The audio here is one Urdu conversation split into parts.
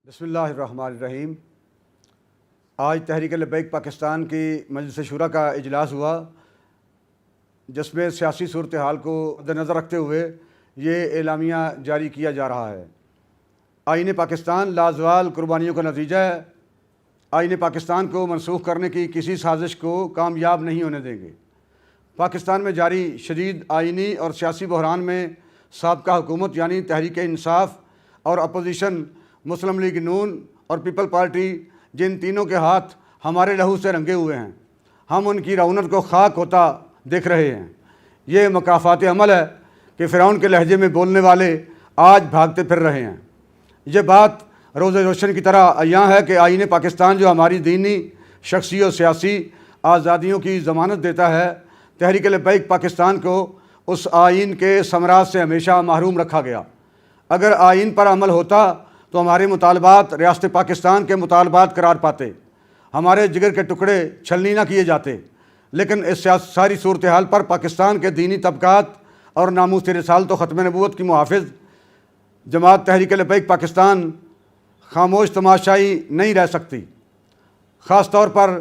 بسم اللہ الرحمن الرحیم۔ آج تحریک لبیک پاکستان کی مجلس شورا کا اجلاس ہوا، جس میں سیاسی صورتحال کو مد نظر رکھتے ہوئے یہ اعلامیہ جاری کیا جا رہا ہے۔ آئین پاکستان لازوال قربانیوں کا نتیجہ ہے۔ آئین پاکستان کو منسوخ کرنے کی کسی سازش کو کامیاب نہیں ہونے دیں گے۔ پاکستان میں جاری شدید آئینی اور سیاسی بحران میں سابقہ حکومت یعنی تحریک انصاف اور اپوزیشن مسلم لیگ نون اور پیپل پارٹی، جن تینوں کے ہاتھ ہمارے لہو سے رنگے ہوئے ہیں، ہم ان کی رونق کو خاک ہوتا دیکھ رہے ہیں۔ یہ مکافات عمل ہے کہ فرعون کے لہجے میں بولنے والے آج بھاگتے پھر رہے ہیں۔ یہ بات روز روشن کی طرح عیاں ہے کہ آئین پاکستان جو ہماری دینی، شخصی اور سیاسی آزادیوں کی ضمانت دیتا ہے، تحریک لبیک پاکستان کو اس آئین کے ثمرات سے ہمیشہ محروم رکھا گیا۔ اگر آئین پر عمل ہوتا تو ہمارے مطالبات ریاست پاکستان کے مطالبات قرار پاتے، ہمارے جگر کے ٹکڑے چھلنی نہ کیے جاتے، لیکن اس ساری صورتحال پر پاکستان کے دینی طبقات اور ناموس رسالت و ختم نبوت کی محافظ جماعت تحریک لبیک پاکستان خاموش تماشائی نہیں رہ سکتی، خاص طور پر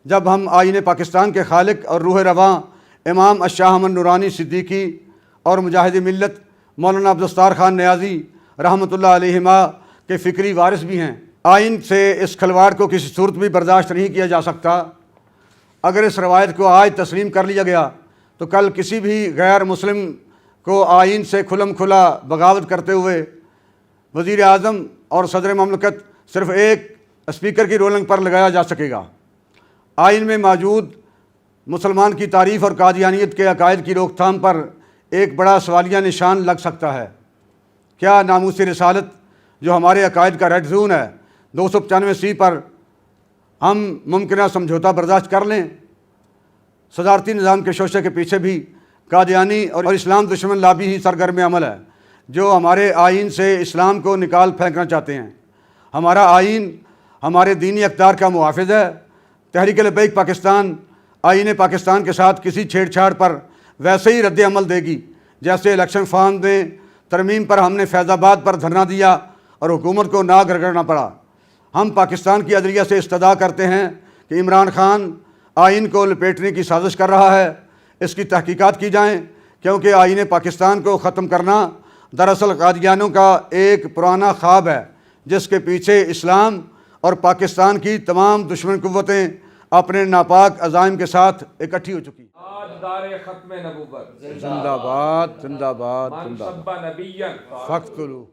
جب ہم آئین پاکستان کے خالق اور روح رواں امام الشاہ احمد نورانی صدیقی اور مجاہد ملت مولانا عبدالستار خان نیازی رحمۃ اللہ علیہما کے فکری وارث بھی ہیں۔ آئین سے اس کھلواڑ کو کسی صورت بھی برداشت نہیں کیا جا سکتا۔ اگر اس روایت کو آج تسلیم کر لیا گیا تو کل کسی بھی غیر مسلم کو آئین سے کھلم کھلا بغاوت کرتے ہوئے وزیر اعظم اور صدر مملکت صرف ایک اسپیکر کی رولنگ پر لگایا جا سکے گا۔ آئین میں موجود مسلمان کی تعریف اور قادیانیت کے عقائد کی روک تھام پر ایک بڑا سوالیہ نشان لگ سکتا ہے۔ کیا ناموس رسالت جو ہمارے عقائد کا ریڈ زون ہے 295C پر ہم ممکنہ سمجھوتا برداشت کر لیں؟ صدارتی نظام کے شوشے کے پیچھے بھی قادیانی اور اسلام دشمن لابی ہی سرگرم عمل ہے، جو ہمارے آئین سے اسلام کو نکال پھینکنا چاہتے ہیں۔ ہمارا آئین ہمارے دینی اقدار کا محافظ ہے۔ تحریک لبیک پاکستان آئین پاکستان کے ساتھ کسی چھیڑ چھاڑ پر ویسے ہی رد عمل دے گی جیسے الیکشن فارم میں ترمیم پر ہم نے فیض آباد پر دھرنا دیا اور حکومت کو ناک رگڑنا پڑا۔ ہم پاکستان کی عدلیہ سے استدعا کرتے ہیں کہ عمران خان آئین کو لپیٹنے کی سازش کر رہا ہے، اس کی تحقیقات کی جائیں، کیونکہ آئین پاکستان کو ختم کرنا دراصل قادیانیوں کا ایک پرانا خواب ہے، جس کے پیچھے اسلام اور پاکستان کی تمام دشمن قوتیں اپنے ناپاک عزائم کے ساتھ اکٹھی ہو چکی۔ دار ختم نبوت زندہ باد، زندہ باد، من زندہ سب باد، نبیا فقتلوا